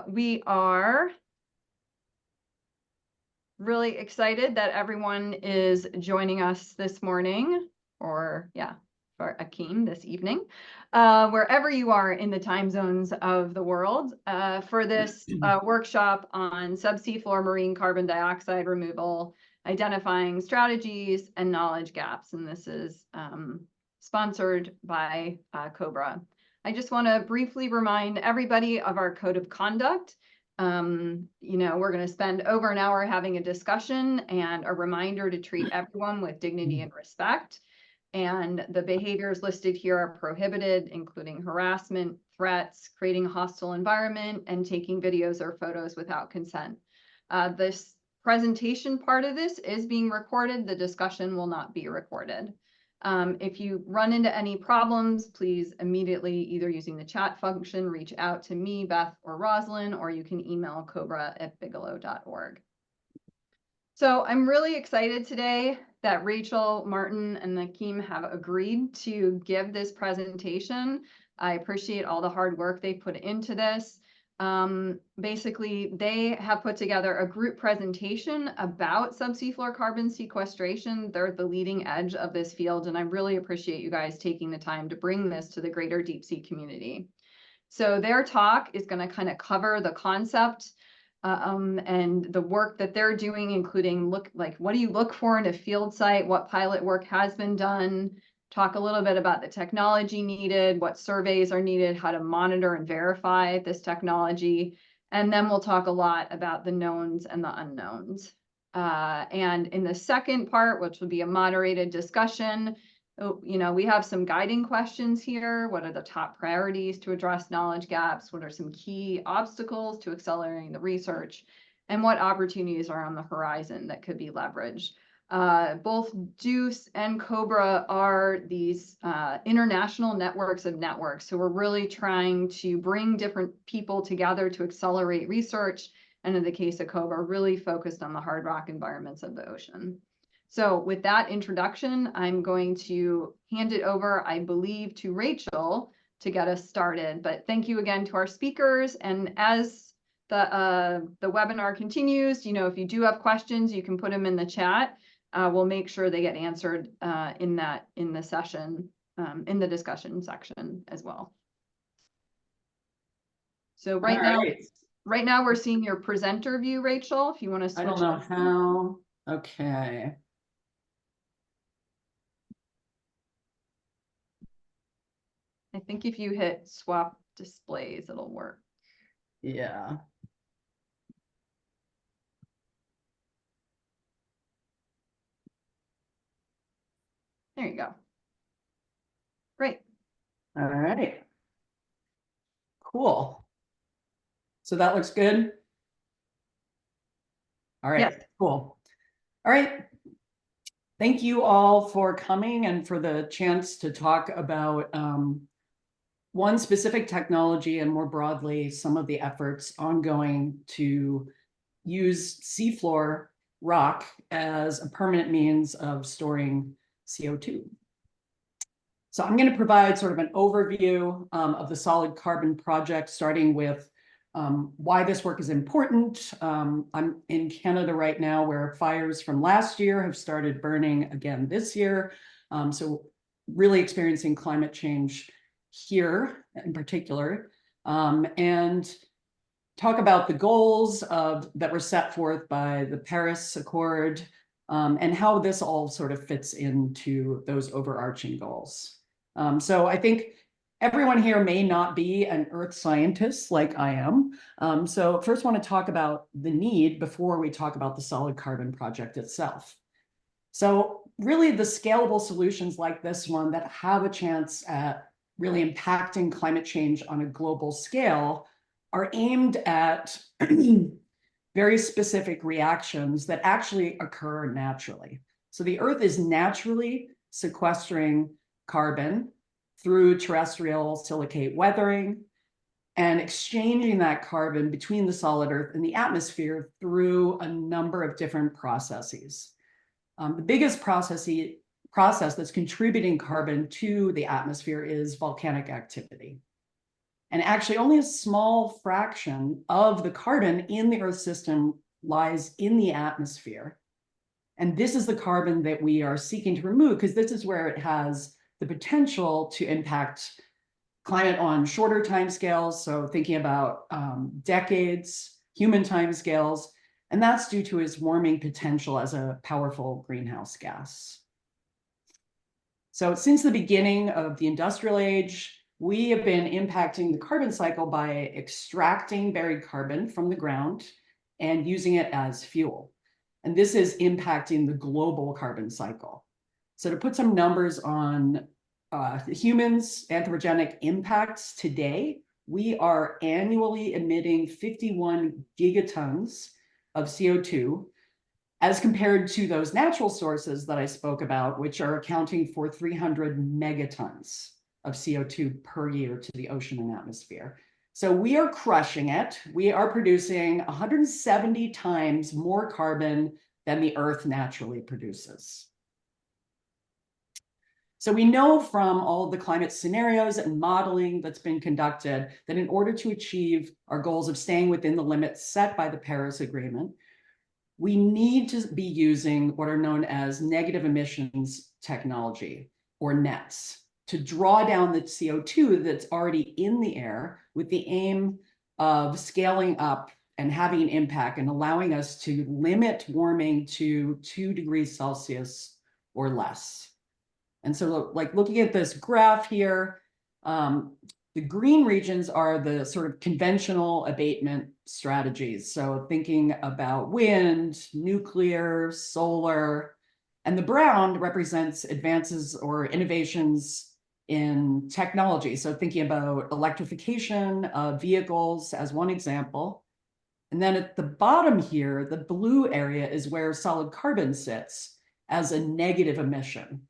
We are really excited that everyone is joining us this morning, or for Achim this evening, wherever you are in the time zones of the world, for this workshop on subseafloor marine carbon dioxide removal, identifying strategies and knowledge gaps. And this is sponsored by COBRA. I just want to briefly remind everybody of our code of conduct. We're going to spend over an hour having a discussion and a reminder to treat everyone with dignity and respect. And the behaviors listed here are prohibited, including harassment, threats, creating a hostile environment, and taking videos or photos without consent. This presentation part of this is being recorded. The discussion will not be recorded. If you run into any problems, please immediately, either using the chat function, reach out to me, Beth, or Roslyn, or you can email cobra@bigelow.org. So I'm really excited today that Rachel, Martin, and Achim have agreed to give this presentation. I appreciate all the hard work they put into this. Basically, they have put together a group presentation about subseafloor carbon sequestration. They're the leading edge of this field, and I really appreciate you guys taking the time to bring this to the greater deep sea community. So their talk is going to kind of cover the concept and the work that they're doing, including what do you look for in a field site, what pilot work has been done, talk a little bit about the technology needed, what surveys are needed, how to monitor and verify this technology. And then we'll talk a lot about the knowns and the unknowns. And in the second part, which will be a moderated discussion, we have some guiding questions here. What are the top priorities to address knowledge gaps? What are some key obstacles to accelerating the research? And what opportunities are on the horizon that could be leveraged? Both DOOS and COBRA are these international networks of networks. So we're really trying to bring different people together to accelerate research. And in the case of COBRA, really focused on the hard rock environments of the ocean. So with that introduction, I'm going to hand it over, I believe, to Rachel to get us started. But thank you again to our speakers. And as the webinar continues, if you do have questions, you can put them in the chat. We'll make sure they get answered in the session, in the discussion section as well. So right now we're seeing your presenter view, Rachel, if you want to switch. I don't know how. Okay. I think if you hit swap displays, it'll work. Yeah. There you go. Great. All right. Cool. So that looks good. All right. Yes. Cool. All right. Thank you all for coming and for the chance to talk about one specific technology and more broadly, some of the efforts ongoing to use seafloor rock as a permanent means of storing CO2. So I'm going to provide sort of an overview of the solid carbon project, starting with why this work is important. I'm in Canada right now, where fires from last year have started burning again this year. So really experiencing climate change here in particular, and talk about the goals that were set forth by the Paris Accord, and how this all sort of fits into those overarching goals. So I think everyone here may not be an earth scientist like I am. So first want to talk about the need before we talk about the solid carbon project itself. So really the scalable solutions like this one that have a chance at really impacting climate change on a global scale are aimed at very specific reactions that actually occur naturally. So the Earth is naturally sequestering carbon through terrestrial silicate weathering and exchanging that carbon between the solid Earth and the atmosphere through a number of different processes. The biggest process that's contributing carbon to the atmosphere is volcanic activity. And actually only a small fraction of the carbon in the Earth system lies in the atmosphere. And this is the carbon that we are seeking to remove, because this is where it has the potential to impact climate on shorter timescales. So thinking about decades, human timescales, and that's due to its warming potential as a powerful greenhouse gas. So since the beginning of the industrial age, we have been impacting the carbon cycle by extracting buried carbon from the ground and using it as fuel. And this is impacting the global carbon cycle. So to put some numbers on humans' anthropogenic impacts today, we are annually emitting 51 gigatons of CO2, as compared to those natural sources that I spoke about, which are accounting for 300 megatons of CO2 per year to the ocean and atmosphere. So we are crushing it. We are producing 170 times more carbon than the Earth naturally produces. So we know from all of the climate scenarios and modeling that's been conducted that in order to achieve our goals of staying within the limits set by the Paris Agreement, we need to be using what are known as negative emissions technology, or NETs, to draw down the CO2 that's already in the air with the aim of scaling up and having an impact and allowing us to limit warming to 2 degrees Celsius or less. And so like looking at this graph here, the green regions are the sort of conventional abatement strategies. So thinking about wind, nuclear, solar, and the brown represents advances or innovations in technology. So thinking about electrification of vehicles as one example. And then at the bottom here, the blue area is where solid carbon sits as a negative emission.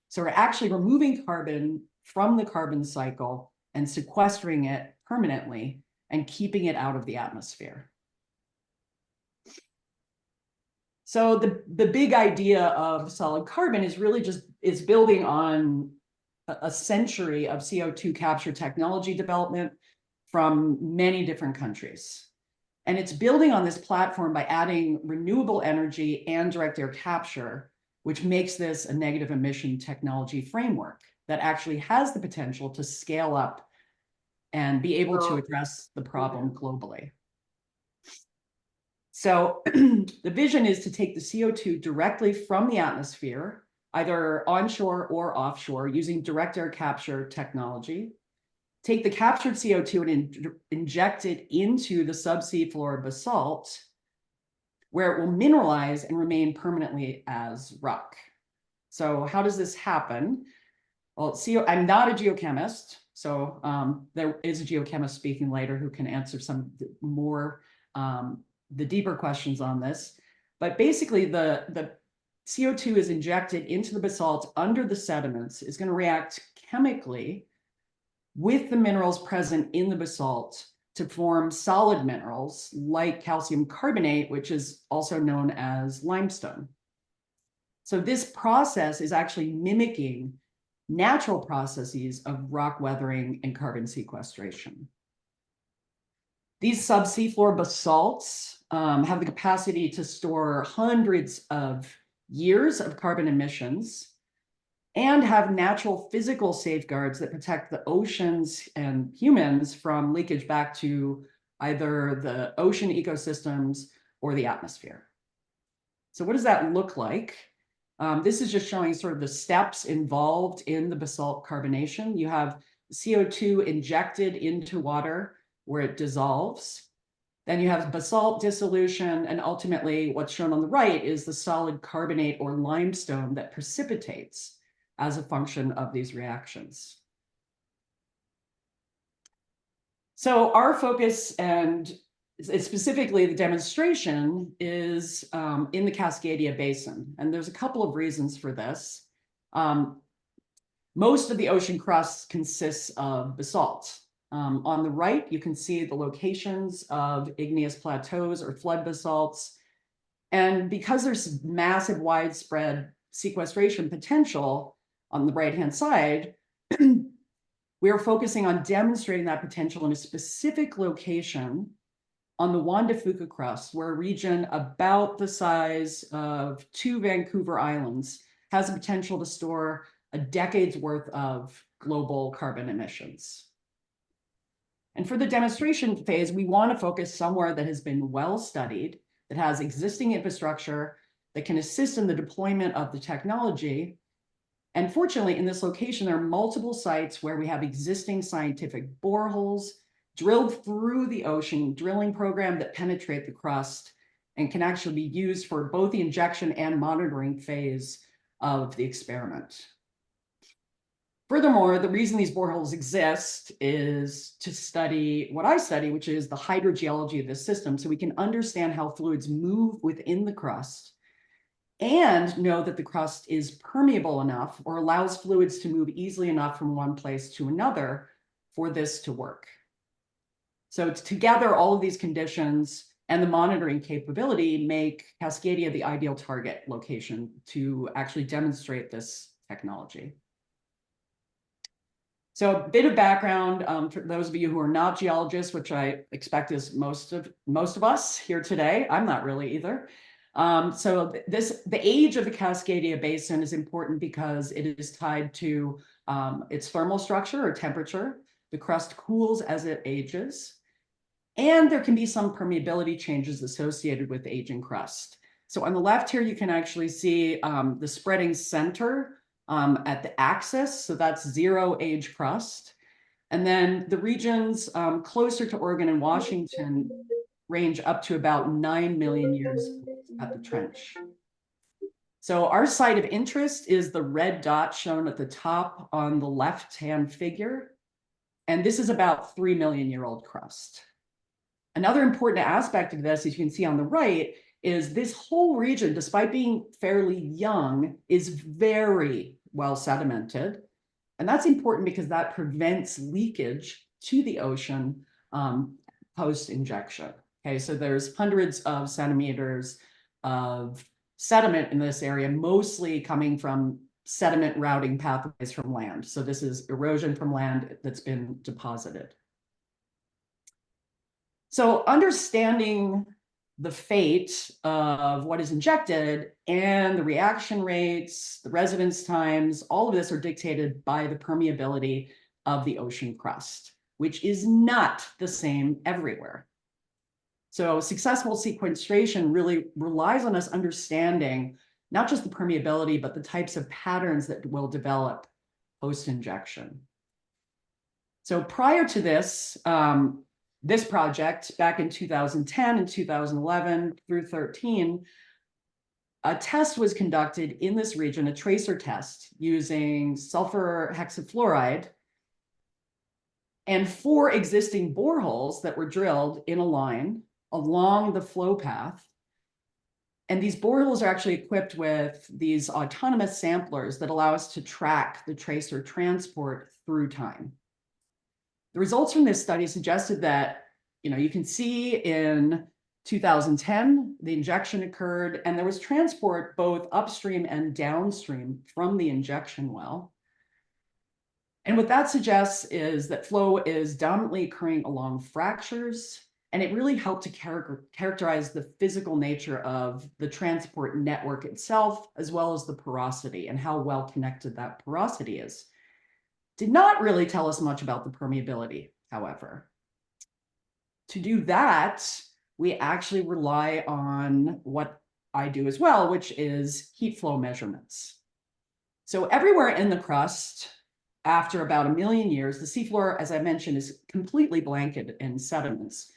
So we're actually removing carbon from the carbon cycle and sequestering it permanently and keeping it out of the atmosphere. So the big idea of solid carbon is really just building on a century of CO2 capture technology development from many different countries. And it's building on this platform by adding renewable energy and direct air capture, which makes this a negative emission technology framework that actually has the potential to scale up and be able to address the problem globally. So the vision is to take the CO2 directly from the atmosphere, either onshore or offshore, using direct air capture technology, take the captured CO2 and inject it into the subseafloor basalt, where it will mineralize and remain permanently as rock. So how does this happen? Well, I'm not a geochemist, so there is a geochemist speaking later who can answer some more, the deeper questions on this. But basically, the CO2 is injected into the basalt under the sediments, is going to react chemically with the minerals present in the basalt to form solid minerals like calcium carbonate, which is also known as limestone. So this process is actually mimicking natural processes of rock weathering and carbon sequestration. These subseafloor basalts have the capacity to store hundreds of years of carbon emissions and have natural physical safeguards that protect the oceans and humans from leakage back to either the ocean ecosystems or the atmosphere. So what does that look like? This is just showing sort of the steps involved in the basalt carbonation. You have CO2 injected into water where it dissolves. Then you have basalt dissolution, and ultimately what's shown on the right is the solid carbonate or limestone that precipitates as a function of these reactions. So our focus, and specifically the demonstration, is in the Cascadia Basin. And there's a couple of reasons for this. Most of the ocean crust consists of basalt. On the right, you can see the locations of igneous plateaus or flood basalts. And because there's massive widespread sequestration potential on the right-hand side, We are focusing on demonstrating that potential in a specific location on the Juan de Fuca crust, where a region about the size of 2 Vancouver islands has the potential to store a decade's worth of global carbon emissions. And for the demonstration phase, we want to focus somewhere that has been well studied, that has existing infrastructure, that can assist in the deployment of the technology. And fortunately, in this location, there are multiple sites where we have existing scientific boreholes drilled through the ocean, drilling program that penetrate the crust and can actually be used for both the injection and monitoring phase of the experiment. Furthermore, the reason these boreholes exist is to study what I study, which is the hydrogeology of this system, so we can understand how fluids move within the crust and know that the crust is permeable enough or allows fluids to move easily enough from one place to another for this to work. So together, all of these conditions and the monitoring capability make Cascadia the ideal target location to actually demonstrate this technology. So a bit of background for those of you who are not geologists, which I expect is most of us here today. I'm not really either. So the age of the Cascadia Basin is important because it is tied to its thermal structure or temperature. The crust cools as it ages, and there can be some permeability changes associated with aging crust. So on the left here, you can actually see the spreading center at the axis. So that's 0 age crust. And then the regions closer to Oregon and Washington range up to about 9 million years at the trench. So our site of interest is the red dot shown at the top on the left-hand figure. And this is about 3 million year old crust. Another important aspect of this, as you can see on the right, is this whole region, despite being fairly young, is very well sedimented. And that's important because that prevents leakage to the ocean post-injection. Okay, so there's hundreds of centimeters of sediment in this area, mostly coming from sediment routing pathways from land. So this is erosion from land that's been deposited. So understanding the fate of what is injected and the reaction rates, the residence times, all of this are dictated by the permeability of the ocean crust, which is not the same everywhere. So successful sequestration really relies on us understanding not just the permeability, but the types of patterns that will develop post-injection. So prior to this, this project back in 2010 and 2011 through 13, a test was conducted in this region, a tracer test using sulfur hexafluoride, and 4 existing boreholes that were drilled in a line along the flow path. And these boreholes are actually equipped with these autonomous samplers that allow us to track the tracer transport through time. The results from this study suggested that, you can see in 2010, the injection occurred, and there was transport both upstream and downstream from the injection well. And what that suggests is that flow is dominantly occurring along fractures, and it really helped to characterize the physical nature of the transport network itself, as well as the porosity and how well connected that porosity is. Did not really tell us much about the permeability, however. To do that, we actually rely on what I do as well, which is heat flow measurements. So everywhere in the crust, after about 1 million years, the seafloor, as I mentioned, is completely blanketed in sediments.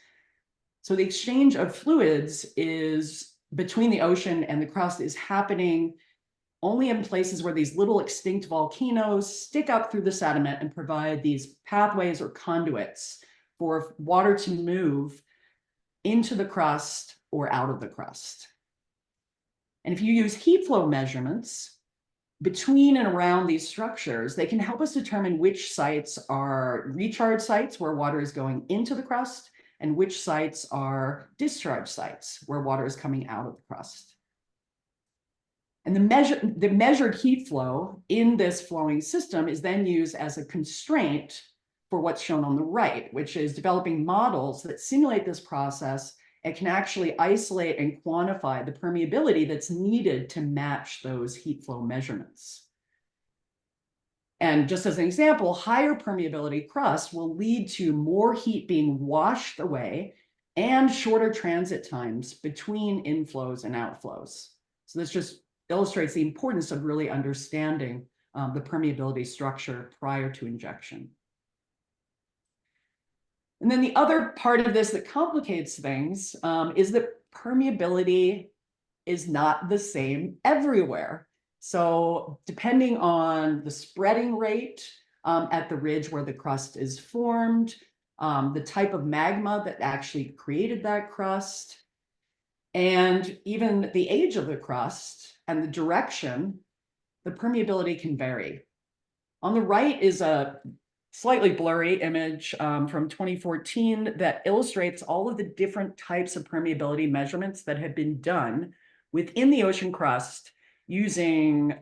So the exchange of fluids is between the ocean and the crust is happening only in places where these little extinct volcanoes stick up through the sediment and provide these pathways or conduits for water to move into the crust or out of the crust. And if you use heat flow measurements between and around these structures, they can help us determine which sites are recharge sites where water is going into the crust and which sites are discharge sites where water is coming out of the crust. And the measured heat flow in this flowing system is then used as a constraint for what's shown on the right, which is developing models that simulate this process and can actually isolate and quantify the permeability that's needed to match those heat flow measurements. And just as an example, higher permeability crust will lead to more heat being washed away and shorter transit times between inflows and outflows. So this just illustrates the importance of really understanding the permeability structure prior to injection. And then the other part of this that complicates things is that permeability is not the same everywhere. So depending on the spreading rate at the ridge where the crust is formed, the type of magma that actually created that crust, and even the age of the crust and the direction, the permeability can vary. On the right is a slightly blurry image from 2014 that illustrates all of the different types of permeability measurements that have been done within the ocean crust using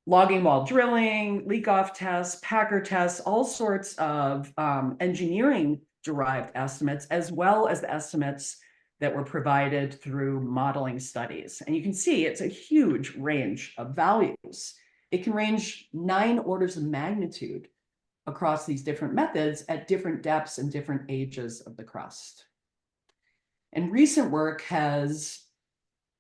logging while drilling, leak-off tests, packer tests, all sorts of engineering-derived estimates, as well as the estimates that were provided through modeling studies. And you can see it's a huge range of values. It can range 9 orders of magnitude across these different methods at different depths and different ages of the crust. And recent work has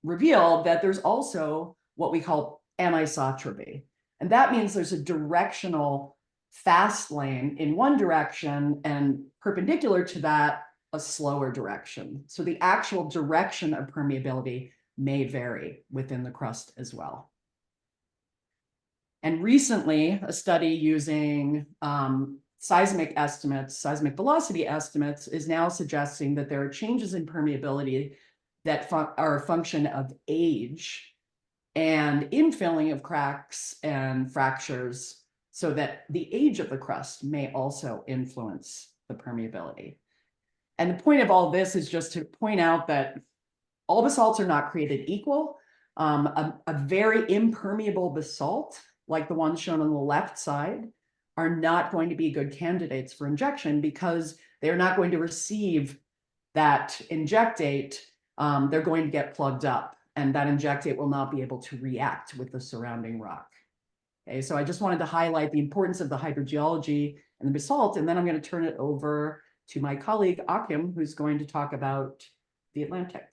revealed that there's also what we call anisotropy. And that means there's a directional fast lane in one direction and perpendicular to that, a slower direction. So the actual direction of permeability may vary within the crust as well. And recently, a study using seismic estimates, seismic velocity estimates, is now suggesting that there are changes in permeability that are a function of age and infilling of cracks and fractures, so that the age of the crust may also influence the permeability. And the point of all this is just to point out that all basalts are not created equal. A very impermeable basalt, like the ones shown on the left side, are not going to be good candidates for injection because they're not going to receive that injectate. They're going to get plugged up, and that injectate will not be able to react with the surrounding rock. Okay, so I just wanted to highlight the importance of the hydrogeology and the basalt, and then I'm going to turn it over to my colleague Achim, who's going to talk about the Atlantic.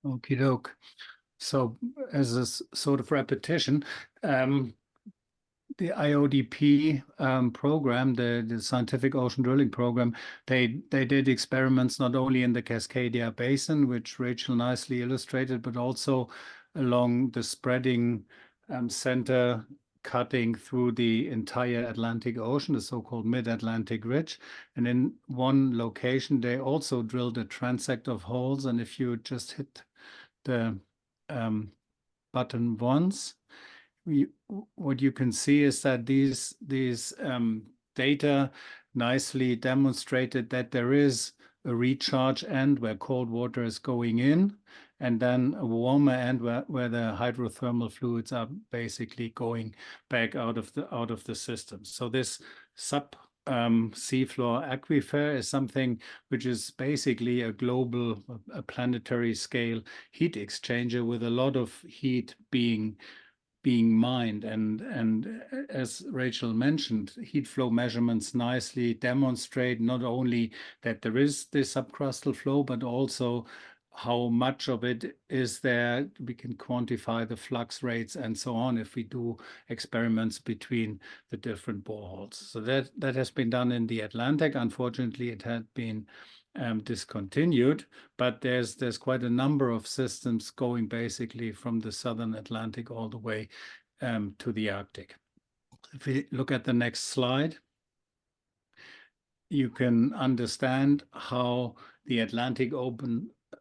Okie doke. So as a sort of repetition, the IODP program, the Scientific Ocean Drilling Program, they did experiments not only in the Cascadia Basin, which Rachel nicely illustrated, but also along the spreading center cutting through the entire Atlantic Ocean, the so-called Mid-Atlantic Ridge. And in one location, they also drilled a transect of holes. And if you just hit the button once, what you can see is that these data nicely demonstrated that there is a recharge end where cold water is going in, and then a warmer end where the hydrothermal fluids are basically going back out of the system. So this seafloor aquifer is something which is basically a global, a planetary scale heat exchanger with a lot of heat being mined. And as Rachel mentioned, heat flow measurements nicely demonstrate not only that there is this subcrustal flow, but also how much of it is there. We can quantify the flux rates and so on if we do experiments between the different boreholes. So that has been done in the Atlantic. Unfortunately, it had been discontinued, but there's quite a number of systems going basically from the southern Atlantic all the way to the Arctic. If we look at the next slide, you can understand how the Atlantic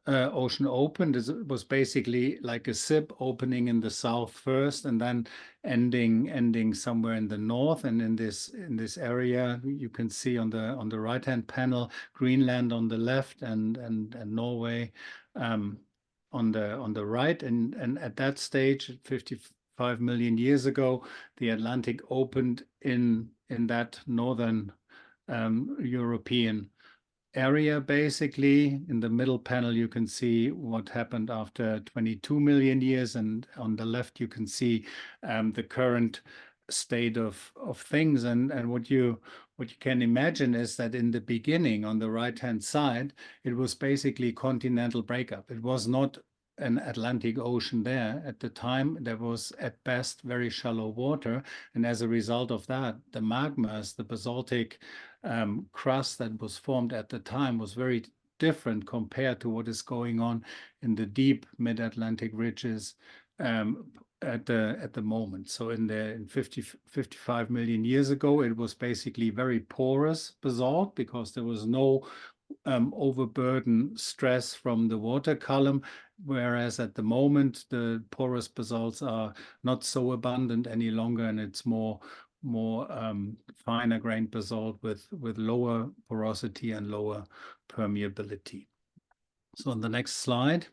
Ocean opened. It was basically like a zip, opening in the south first and then ending somewhere in the north. And in this area, you can see on the right hand panel, Greenland on the left and Norway on the right. And at that stage, 55 million years ago, the Atlantic opened in that northern European area. Basically, in the middle panel, you can see what happened after 22 million years, and on the left, you can see the current state of things. And what you can imagine is that in the beginning, on the right-hand side, it was basically continental breakup. It was not an Atlantic Ocean there. At the time, there was at best very shallow water. And as a result of that, the magmas, the basaltic crust that was formed at the time was very different compared to what is going on in the deep mid-Atlantic ridges at the moment. So in 55 million years ago, it was basically very porous basalt because there was no overburden stress from the water column, whereas at the moment the porous basalts are not so abundant any longer, and it's more finer grained basalt with lower porosity and lower permeability. So on the next slide,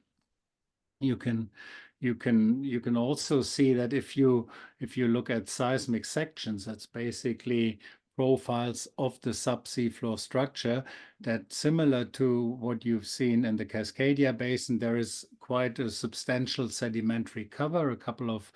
you can also see that if you look at seismic sections, that's basically profiles of the subseafloor structure, that similar to what you've seen in the Cascadia Basin, there is quite a substantial sedimentary cover, a couple of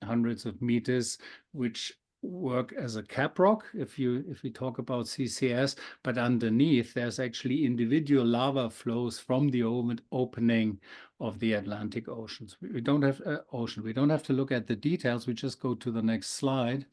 hundreds of meters, which work as a cap rock if we talk about CCS, but underneath there's actually individual lava flows from the opening of the Atlantic Oceans. We don't have We don't have to look at the details. We just go to the next slide.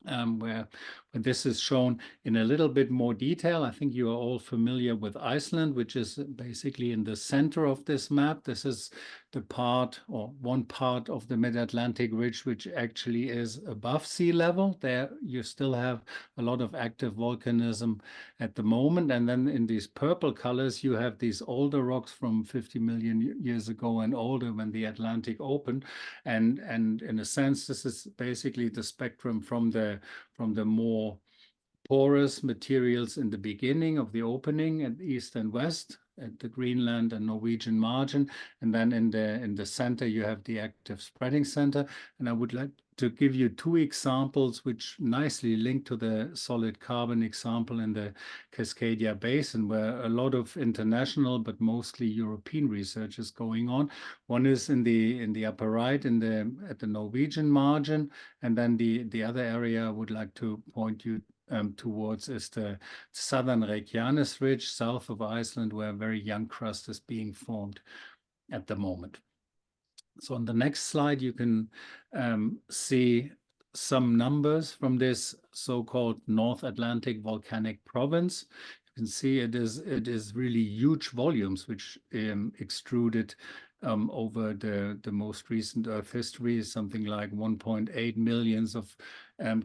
Where this is shown in a little bit more detail. I think you are all familiar with Iceland, which is basically in the center of this map. This is the part, or one part of the mid-Atlantic ridge, which actually is above sea level. There you still have a lot of active volcanism at the moment. And then in these purple colors, you have these older rocks from 50 million years ago and older, when the Atlantic opened. And in a sense, this is basically the spectrum from the more porous materials in the beginning of the opening at east and west, at the Greenland and Norwegian margin, and then in the center you have the active spreading center. And I would like to give you two examples which nicely link to the solid carbon example in the Cascadia Basin, where a lot of international but mostly European research is going on. One is in the upper right, at the Norwegian margin, and then the other area I would like to point you towards is the southern Reykjanes Ridge, south of Iceland, where very young crust is being formed at the moment. So on the next slide, you can see some numbers from this so-called North Atlantic volcanic province. You can see it is really huge volumes which extruded over the most recent Earth history, something like 1.8 million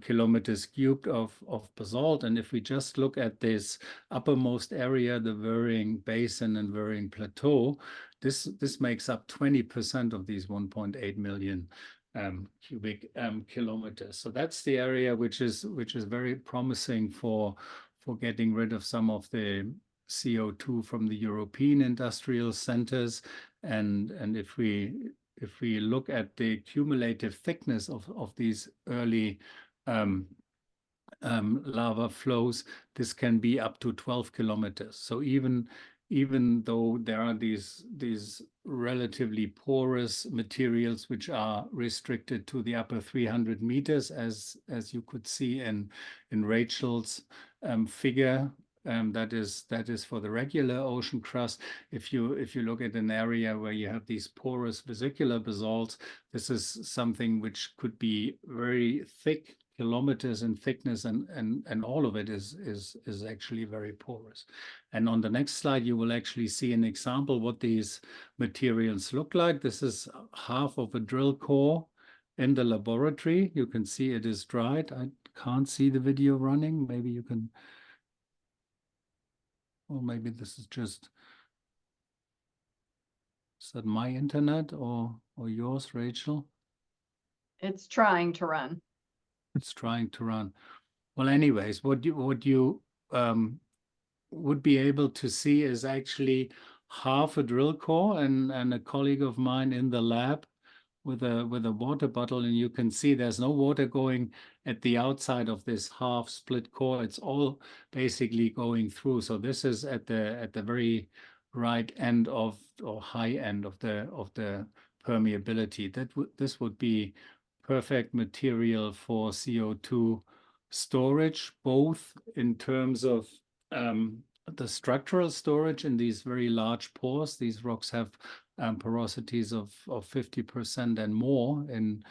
kilometers cubed of basalt. And if we just look at this uppermost area, the Varying Basin and Varying Plateau, this makes up 20% of these 1.8 million cubic kilometers. So that's the area which is very promising for getting rid of some of the CO2 from the European industrial centers. And if we look at the cumulative thickness of these early lava flows, this can be up to 12 kilometers. So even though there are these relatively porous materials which are restricted to the upper 300 meters, as you could see in Rachel's figure, that is for the regular ocean crust. If you look at an area where you have these porous vesicular basalts, this is something which could be very thick, kilometers in thickness, and all of it is actually very porous. And on the next slide, you will actually see an example what these materials look like. This is half of a drill core in the laboratory. You can see it is dried. I can't see the video running. Maybe you can, or maybe this is just, is that my internet or yours, Rachel? It's trying to run. It's trying to run. Well, anyways, what you would be able to see is actually half a drill core, and a colleague of mine in the lab with a water bottle, and you can see there's no water going at the outside of this half split core. It's all basically going through. So this is at the very right end of, or high end of the permeability. This would be perfect material for CO2 storage, both in terms of the structural storage in these very large pores. These rocks have porosities of 50% and more in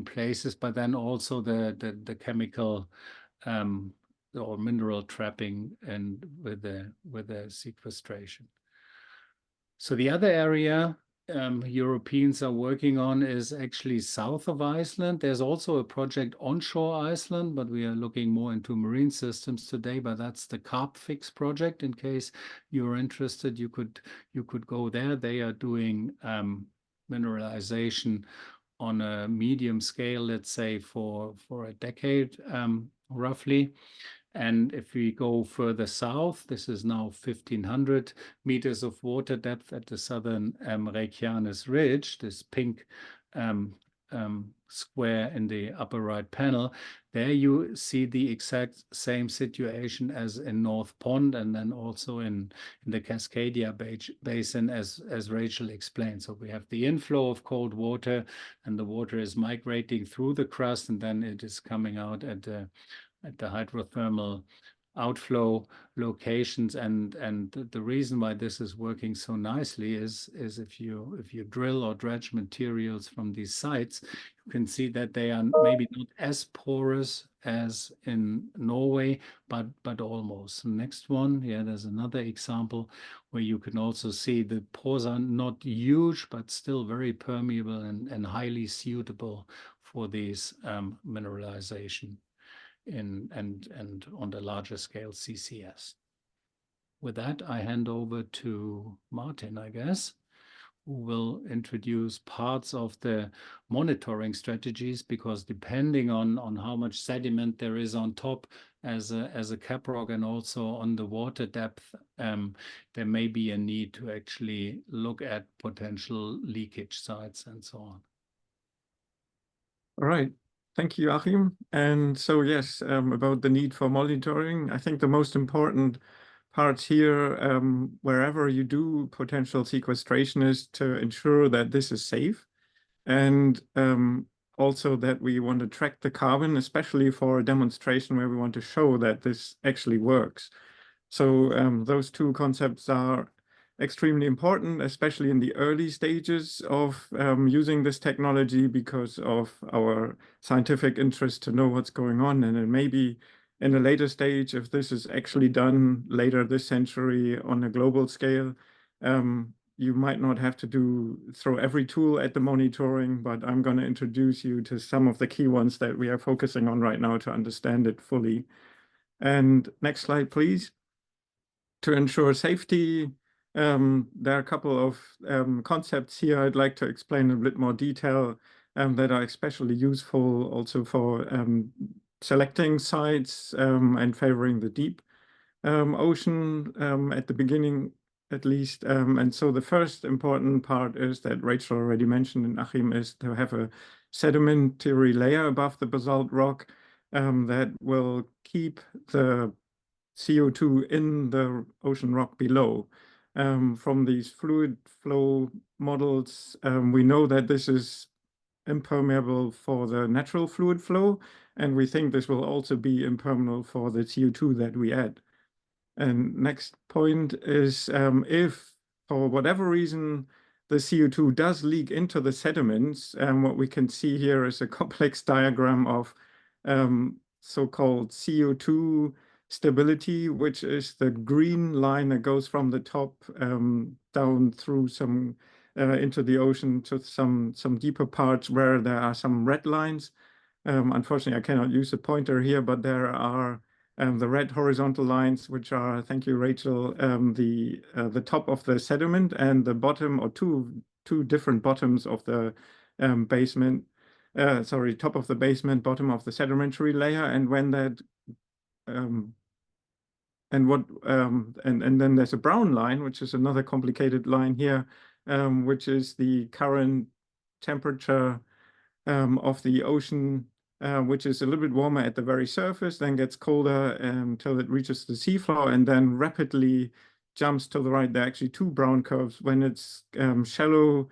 places, but then also the chemical or mineral trapping and with the sequestration. So the other area Europeans are working on is actually south of Iceland. There's also a project onshore Iceland, but we are looking more into marine systems today. But that's the CarbFix project. In case you're interested, you could go there. They are doing mineralization on a medium scale, let's say for a decade, roughly. And if we go further south, this is now 1,500 meters of water depth at the southern Reykjanes Ridge, this pink square in the upper right panel. There you see the exact same situation as in North Pond, and then also in the Cascadia Basin, as Rachel explained. So we have the inflow of cold water, and the water is migrating through the crust, and then it is coming out at the hydrothermal outflow locations. And the reason why this is working so nicely is if you drill or dredge materials from these sites, you can see that they are maybe not as porous as in Norway, but almost. Next one, yeah, there's another example where you can also see the pores are not huge, but still very permeable and highly suitable for these mineralization and on the larger scale CCS. With that, I hand over to Martin, I guess, who will introduce parts of the monitoring strategies, because depending on how much sediment there is on top as a caprock and also on the water depth, there may be a need to actually look at potential leakage sites and so on. All right. Thank you, Achim. And so, yes, about the need for monitoring, I think the most important parts here, wherever you do potential sequestration, is to ensure that this is safe, and also that we want to track the carbon, especially for a demonstration where we want to show that this actually works. So those two concepts are extremely important, especially in the early stages of using this technology, because of our scientific interest to know what's going on. And then maybe in a later stage, if this is actually done later this century on a global scale, you might not have to throw every tool at the monitoring, but I'm going to introduce you to some of the key ones that we are focusing on right now to understand it fully. And next slide, please. To ensure safety, there are a couple of concepts here I'd like to explain in a bit more detail that are especially useful also for selecting sites and favoring the deep ocean at the beginning, at least. And so the first important part is that Rachel already mentioned, and Achim, is to have a sedimentary layer above the basalt rock that will keep the CO2 in the ocean rock below. From these fluid flow models, we know that this is impermeable for the natural fluid flow, and we think this will also be impermeable for the CO2 that we add. And next point is if for whatever reason the CO2 does leak into the sediments, what we can see here is a complex diagram of so-called CO2 stability, which is the green line that goes from the top down through some into the ocean to some deeper parts where there are some red lines. Unfortunately, I cannot use a pointer here, but there are the red horizontal lines, which are, thank you, Rachel, the top of the sediment and the bottom, or two different bottoms of the basement. Sorry, top of the basement, bottom of the sedimentary layer, and when that and then there's a brown line, which is another complicated line here, which is the current temperature of the ocean, which is a little bit warmer at the very surface, then gets colder until it reaches the seafloor, and then rapidly jumps to the right. There are actually two brown curves. When it's shallow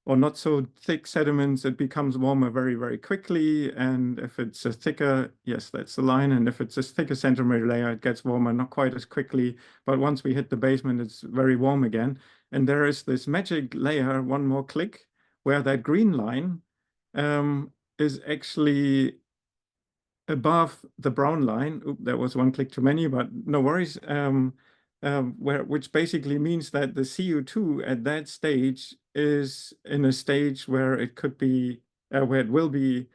or not so thick sediments, it becomes warmer very, very quickly. And if it's a thicker, yes, that's the line. And if it's a thicker CDRmare layer, it gets warmer, not quite as quickly. But once we hit the basement, it's very warm again. And there is this magic layer, one more click, where that green line is actually above the brown line. Oop, that was one click too many, but no worries. Which basically means that the CO2 at that stage is in a stage where it could be, where it will be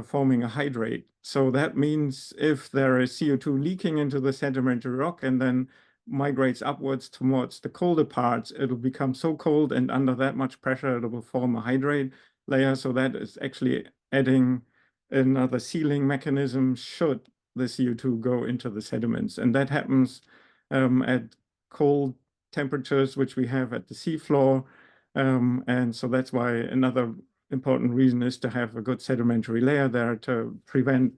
forming a hydrate. So that means if there is CO2 leaking into the sedimentary rock and then migrates upwards towards the colder parts, it'll become so cold, and under that much pressure, it will form a hydrate layer. So that is actually adding another sealing mechanism should the CO2 go into the sediments. And that happens at cold temperatures, which we have at the seafloor. And so that's why another important reason is to have a good sedimentary layer there to prevent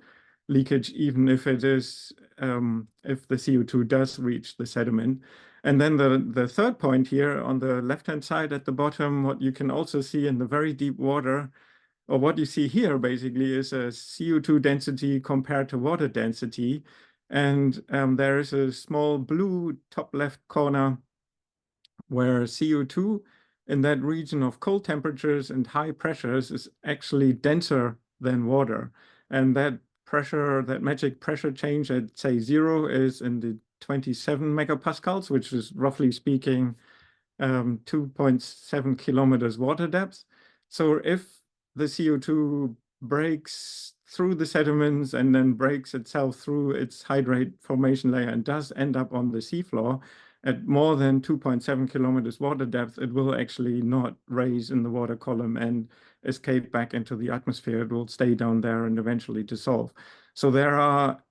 leakage, even if it is, if the CO2 does reach the sediment. And then the third point here on the left-hand side at the bottom, what you can also see in the very deep water, or what you see here basically is a CO2 density compared to water density. And there is a small blue top left corner where CO2 in that region of cold temperatures and high pressures is actually denser than water. And that pressure, that magic pressure change at say 0 is in the 27 megapascals, which is roughly speaking 2.7 kilometers water depth. So if the CO2 breaks through the sediments and then breaks itself through its hydrate formation layer and does end up on the seafloor at more than 2.7 kilometers water depth, it will actually not raise in the water column and escape back into the atmosphere. It will stay down there and eventually dissolve. So there are,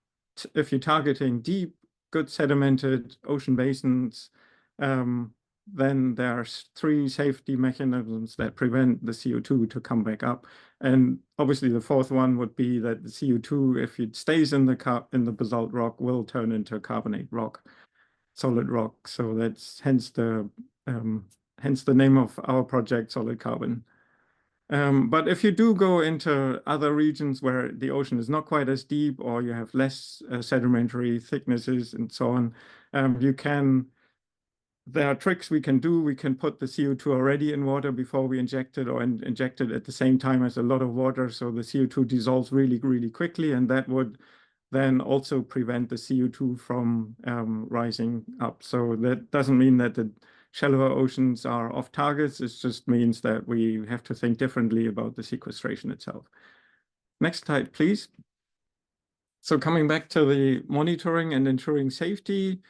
if you're targeting deep, good sedimented ocean basins, then there's 3 safety mechanisms that prevent the CO2 to come back up. And obviously the fourth one would be that the CO2, if it stays in the basalt rock, will turn into carbonate rock, solid rock. So that's hence the name of our project, Solid Carbon. But if you do go into other regions where the ocean is not quite as deep, or you have less sedimentary thicknesses and so on, there are tricks we can do. We can put the CO2 already in water before we inject it, or inject it at the same time as a lot of water, so the CO2 dissolves really, really quickly, and that would then also prevent the CO2 from rising up. So that doesn't mean that the shallower oceans are off targets. It just means that we have to think differently about the sequestration itself. Next slide, please. So coming back to the monitoring and ensuring safety,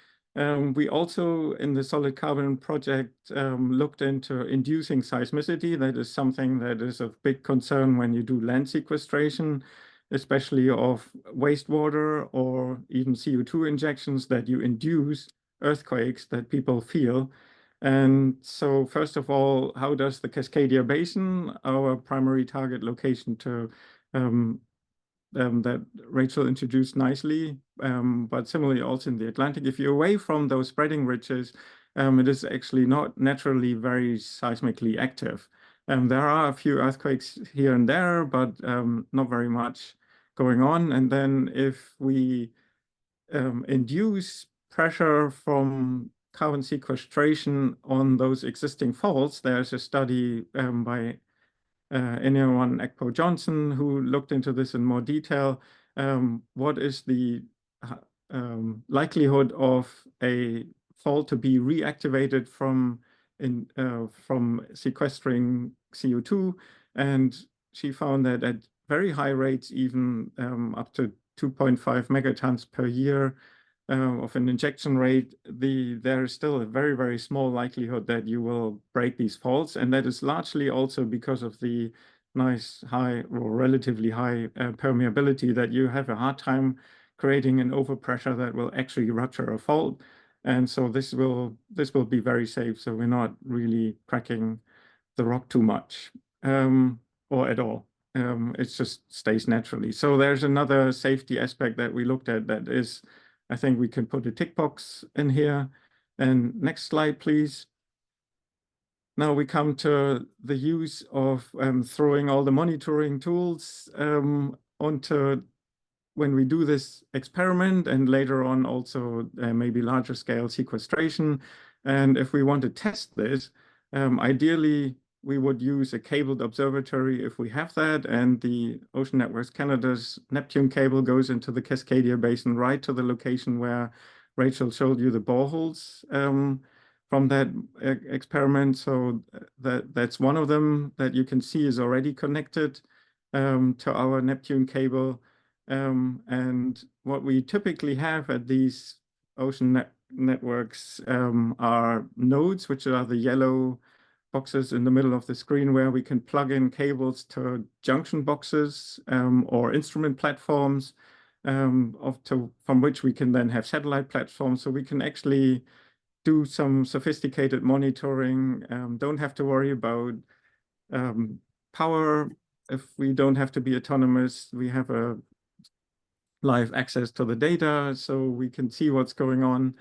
we also, in the Solid Carbon project, looked into inducing seismicity. That is something that is of big concern when you do land sequestration, especially of wastewater or even CO2 injections, that you induce earthquakes that people feel. And so first of all, how does the Cascadia Basin, our primary target location to that Rachel introduced nicely, but similarly also in the Atlantic, if you're away from those spreading ridges, it is actually not naturally very seismically active. There are a few earthquakes here and there, but not very much going on. And then if we induce pressure from carbon sequestration on those existing faults, there's a study by anyone, Ekpo Johnson, who looked into this in more detail. What is the likelihood of a fault to be reactivated from sequestering CO2? And she found that at very high rates, even up to 2.5 megatons per year of an injection rate, there is still a very, very small likelihood that you will break these faults. And that is largely also because of the nice high, or relatively high permeability, that you have a hard time creating an overpressure that will actually rupture a fault. And so this will be very safe. So we're not really cracking the rock too much. or at all. It just stays naturally. So there's another safety aspect that we looked at that is, I think we can put a tick box in here. And next slide, please. Now we come to the use of throwing all the monitoring tools onto when we do this experiment, and later on also maybe larger scale sequestration. And if we want to test this, ideally we would use a cabled observatory if we have that, and the Ocean Networks Canada's Neptune cable goes into the Cascadia Basin right to the location where Rachel showed you the boreholes from that experiment. So that's one of them that you can see is already connected to our Neptune cable. And what we typically have at these ocean networks are nodes, which are the yellow boxes in the middle of the screen, where we can plug in cables to junction boxes or instrument platforms from which we can then have satellite platforms. So we can actually do some sophisticated monitoring, don't have to worry about power. If we don't have to be autonomous, we have a live access to the data, so we can see what's going on.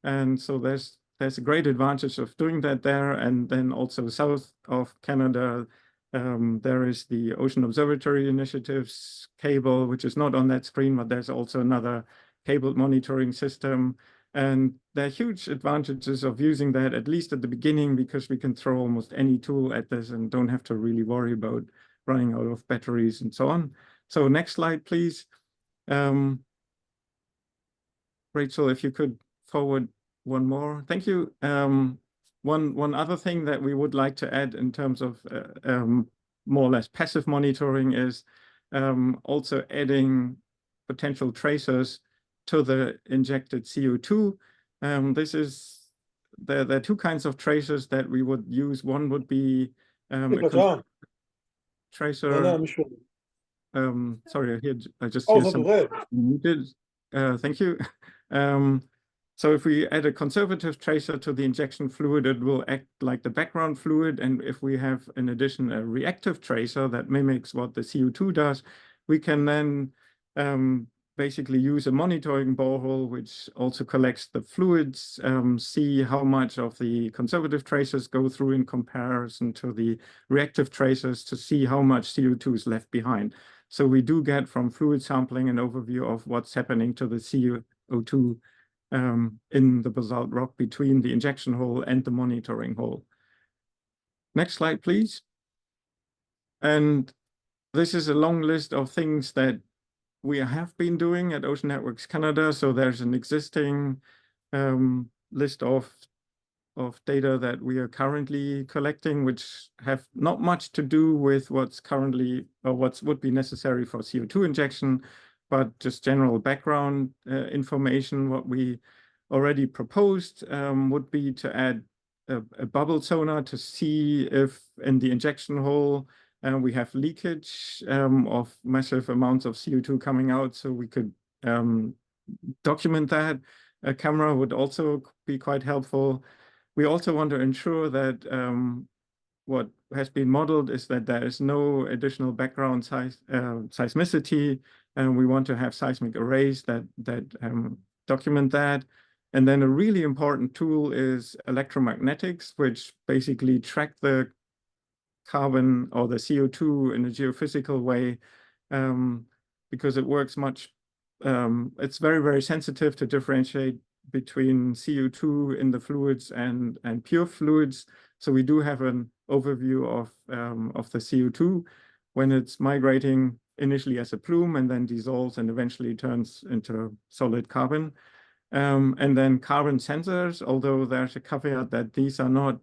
And so there's a great advantage of doing that there. And then also south of Canada, there is the Ocean Observatory Initiative's cable, which is not on that screen, but there's also another cabled monitoring system. And there are huge advantages of using that, at least at the beginning, because we can throw almost any tool at this and don't have to really worry about running out of batteries and so on. So next slide, please. Rachel, if you could forward one more. Thank you. One other thing that we would like to add in terms of more or less passive monitoring is also adding potential tracers to the injected CO2. There are two kinds of tracers that we would use. One would be a tracer. Sorry, I just used some muted. Thank you. So if we add a conservative tracer to the injection fluid, it will act like the background fluid. And if we have, in addition, a reactive tracer that mimics what the CO2 does, we can then basically use a monitoring borehole, which also collects the fluids, see how much of the conservative tracers go through in comparison to the reactive tracers to see how much CO2 is left behind. So we do get from fluid sampling an overview of what's happening to the CO2 in the basalt rock between the injection hole and the monitoring hole. Next slide, please. And this is a long list of things that we have been doing at Ocean Networks Canada. So there's an existing list of data that we are currently collecting, which have not much to do with what's currently or what would be necessary for CO2 injection, but just general background information. What we already proposed would be to add a bubble sonar to see if in the injection hole we have leakage of massive amounts of CO2 coming out, so we could document that. A camera would also be quite helpful. We also want to ensure that what has been modeled is that there is no additional background seismicity, and we want to have seismic arrays that document that. And then a really important tool is electromagnetics, which basically track the carbon or the CO2 in a geophysical way, because it works much, it's very, very sensitive to differentiate between CO2 in the fluids and pure fluids. So we do have an overview of the CO2 when it's migrating initially as a plume and then dissolves and eventually turns into solid carbon. And then carbon sensors, although there's a caveat that these are not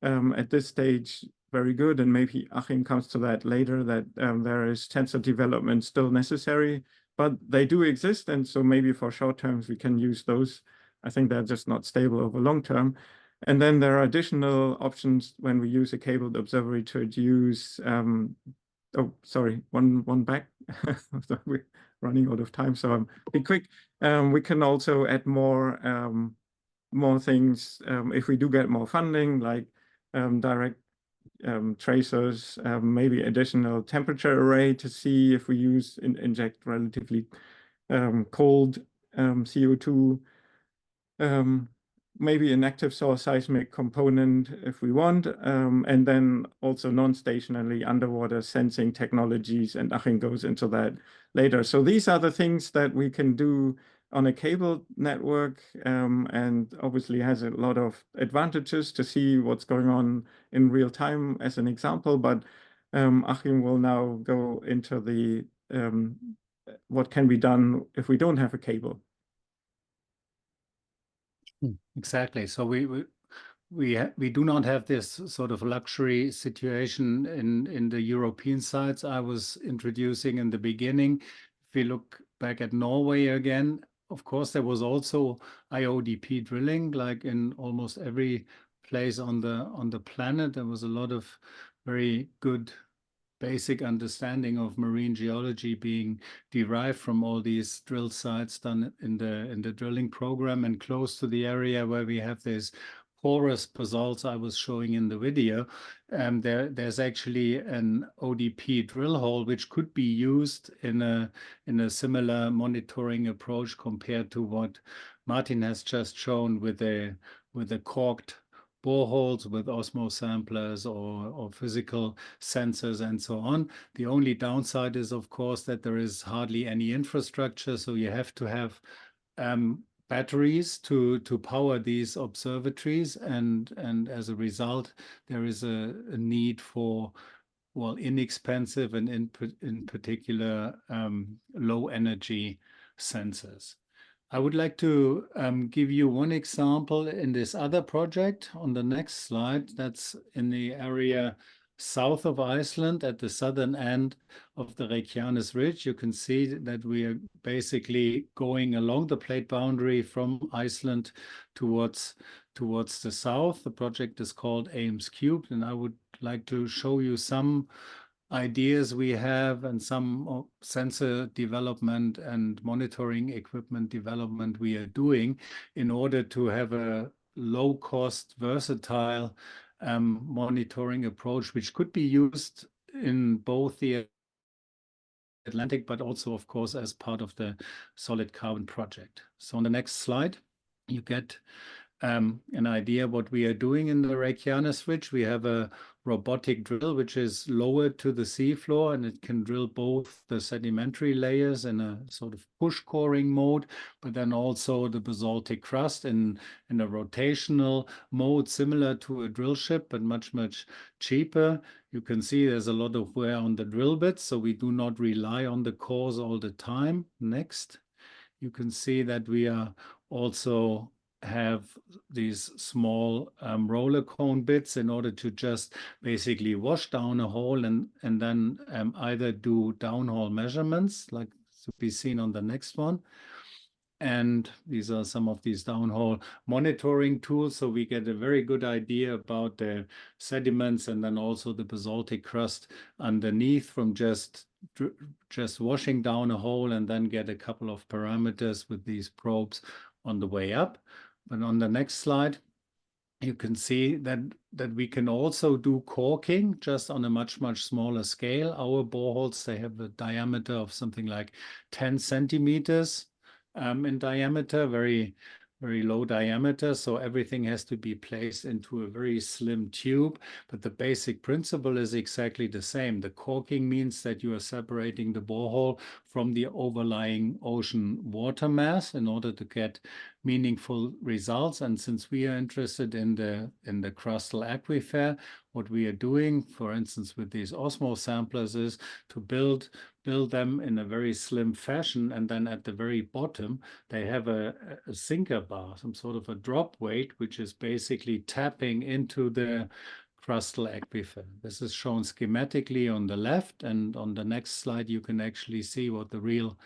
at this stage very good, and maybe Achim comes to that later, that there is sensor development still necessary, but they do exist. And so maybe for short terms, we can use those. I think they're just not stable over long term. And then there are additional options when we use a cabled observatory to use, oh, sorry, one back. We're running out of time, so I'll be quick. We can also add more things if we do get more funding, like direct tracers, maybe additional temperature array to see if we inject relatively cold CO2, maybe an active source seismic component if we want, and then also non-stationary underwater sensing technologies, and Achim goes into that later. So these are the things that we can do on a cable network, and obviously has a lot of advantages to see what's going on in real time as an example, but Achim will now go into the what can be done if we don't have a cable. Exactly. So we do not have this sort of luxury situation in the European sites I was introducing in the beginning. If we look back at Norway again, of course, there was also IODP drilling, like in almost every place on the planet. There was a lot of very good basic understanding of marine geology being derived from all these drill sites done in the drilling program, and close to the area where we have these porous basalts I was showing in the video. There's actually an ODP drill hole which could be used in a similar monitoring approach compared to what Martin has just shown with the corked boreholes with osmosamplers or physical sensors and so on. The only downside is, of course, that there is hardly any infrastructure, so you have to have batteries to power these observatories, and as a result, there is a need for, well, inexpensive and in particular low energy sensors. I would like to give you one example in this other project on the next slide. That's in the area south of Iceland at the southern end of the Reykjanes Ridge. You can see that we are basically going along the plate boundary from Iceland towards the south. The project is called Ames Cubed, and I would like to show you some ideas we have and some sensor development and monitoring equipment development we are doing in order to have a low-cost, versatile monitoring approach, which could be used in both the Atlantic, but also, of course, as part of the solid carbon project. So on the next slide, you get an idea what we are doing in the Reykjanes Ridge. We have a robotic drill which is lowered to the seafloor, and it can drill both the sedimentary layers in a sort of push coring mode, but then also the basaltic crust in a rotational mode, similar to a drill ship, but much cheaper. You can see there's a lot of wear on the drill bits, so we do not rely on the cores all the time. Next, you can see that we are also have these small roller cone bits in order to just basically wash down a hole and then either do downhole measurements like to be seen on the next one. And these are some of these downhole monitoring tools, so we get a very good idea about the sediments and then also the basaltic crust underneath from just washing down a hole, and then get a couple of parameters with these probes on the way up. But on the next slide, you can see that we can also do corking just on a much smaller scale. Our boreholes, they have a diameter of something like 10 centimeters in diameter, very low diameter. So everything has to be placed into a very slim tube, but the basic principle is exactly the same. The corking means that you are separating the borehole from the overlying ocean water mass in order to get meaningful results. And since we are interested in the crustal aquifer, what we are doing, for instance, with these osmosamplers, is to build them in a very slim fashion, and then at the very bottom they have a sinker bar, some sort of a drop weight, which is basically tapping into the crustal aquifer. This is shown schematically on the left, and on the next slide you can actually see what the real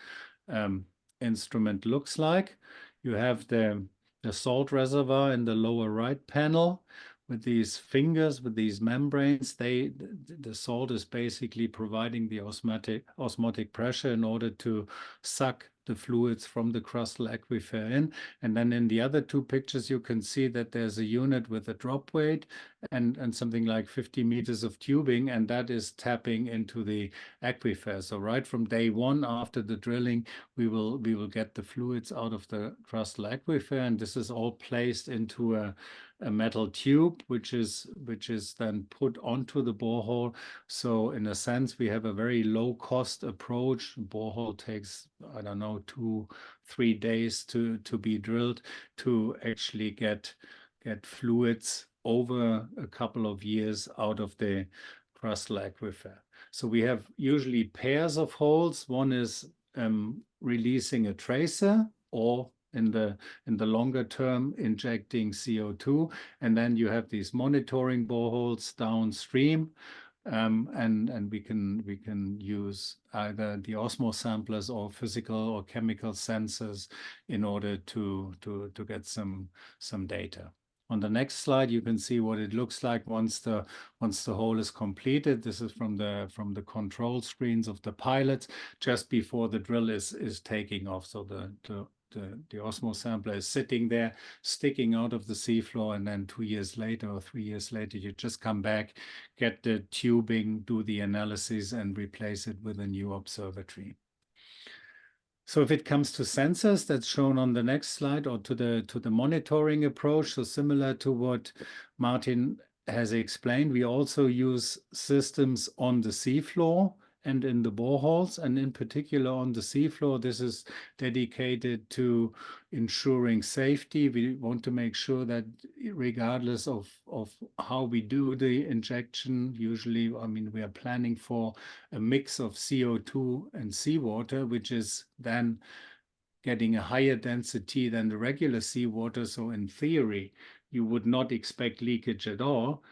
instrument looks like. You have the salt reservoir in the lower right panel with these fingers, with these membranes. The salt is basically providing the osmotic pressure in order to suck the fluids from the crustal aquifer in. And then in the other two pictures, you can see that there's a unit with a drop weight and something like 50 meters of tubing, and that is tapping into the aquifer. So right from day one after the drilling, we will get the fluids out of the crustal aquifer, and this is all placed into a metal tube, which is then put onto the borehole. So in a sense, we have a very low cost approach. Borehole takes, I don't know, 2-3 days to be drilled to actually get fluids over a couple of years out of the crustal aquifer. So we have usually pairs of holes. One is releasing a tracer, or in the longer term injecting CO2, and then you have these monitoring boreholes downstream, and we can use either the osmo samplers or physical or chemical sensors in order to get some data. On the next slide, you can see what it looks like once the hole is completed. This is from the control screens of the pilots just before the drill is taking off. So the osmo sampler is sitting there, sticking out of the seafloor, and then 2 years later or 3 years later, you just come back, get the tubing, do the analysis, and replace it with a new observatory. So if it comes to sensors, that's shown on the next slide, or to the monitoring approach, so similar to what Martin has explained, we also use systems on the seafloor and in the boreholes, and in particular on the seafloor. This is dedicated to ensuring safety. We want to make sure that regardless of how we do the injection, usually, I mean, we are planning for a mix of CO2 and seawater, which is then getting a higher density than the regular seawater. So in theory, you would not expect leakage at all.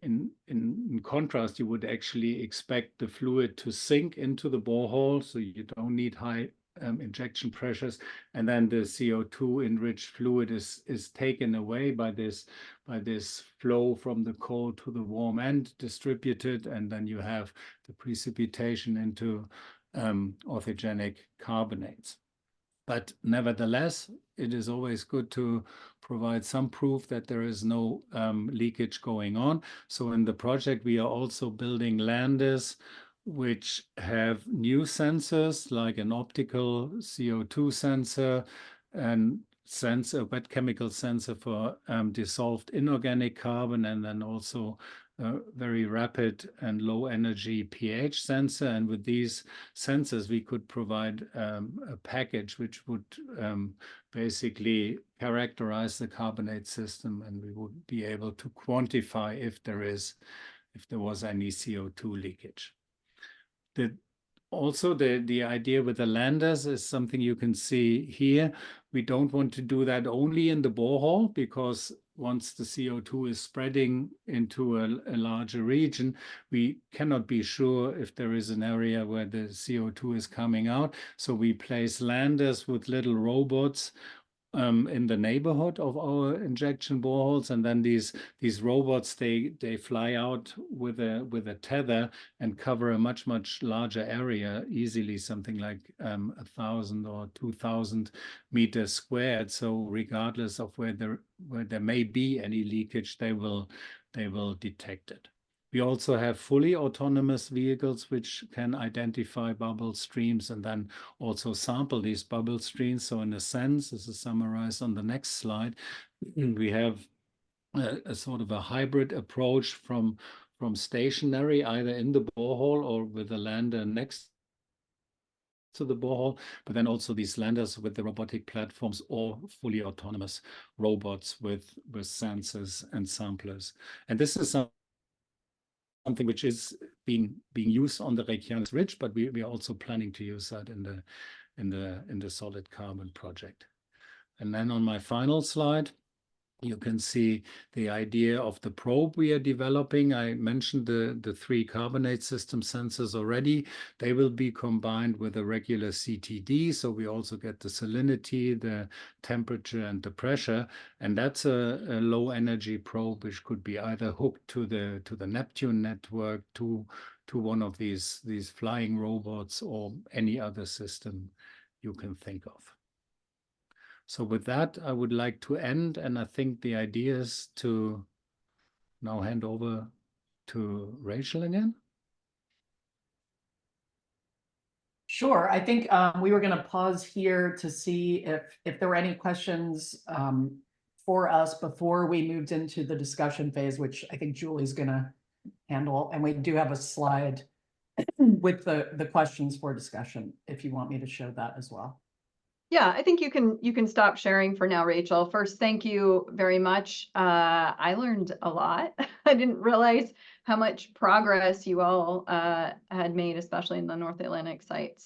In contrast, you would actually expect the fluid to sink into the borehole, so you don't need high injection pressures, and then the CO2 enriched fluid is taken away by this flow from the cold to the warm end, distributed, and then you have the precipitation into orthogenic carbonates. But nevertheless, it is always good to provide some proof that there is no leakage going on. So in the project, we are also building landers which have new sensors, like an optical CO2 sensor and a wet chemical sensor for dissolved inorganic carbon, and then also very rapid and low energy pH sensor. And with these sensors, we could provide a package which would basically characterize the carbonate system, and we would be able to quantify if there was any CO2 leakage. Also, the idea with the landers is something you can see here. We don't want to do that only in the borehole, because once the CO2 is spreading into a larger region, we cannot be sure if there is an area where the CO2 is coming out. So we place landers with little robots in the neighborhood of our injection boreholes, and then these robots they fly out with a tether and cover a much larger area, easily something like 1,000 or 2,000 meters squared. So regardless of where there may be any leakage, they will detect it. We also have fully autonomous vehicles which can identify bubble streams and then also sample these bubble streams. So in a sense, this is summarized on the next slide, we have a sort of a hybrid approach from stationary, either in the borehole or with a lander next to the borehole, but then also these landers with the robotic platforms or fully autonomous robots with sensors and samplers. And this is something which is being used on the Reykjanes Ridge, but we are also planning to use that in the solid carbon project. And then on my final slide, you can see the idea of the probe we are developing. I mentioned the 3 carbonate system sensors already. They will be combined with a regular CTD, so we also get the salinity, the temperature, and the pressure. And that's a low energy probe which could be either hooked to the Neptune network, to one of these flying robots, or any other system you can think of. So with that, I would like to end, and I think the idea is to now hand over to Rachel again. Sure. I think we were going to pause here to see if there were any questions for us before we moved into the discussion phase, which I think Julie's going to handle. And we do have a slide with the questions for discussion, if you want me to show that as well. Yeah, I think you can stop sharing for now, Rachel. First, thank you very much. I learned a lot. I didn't realize how much progress you all had made, especially in the North Atlantic sites.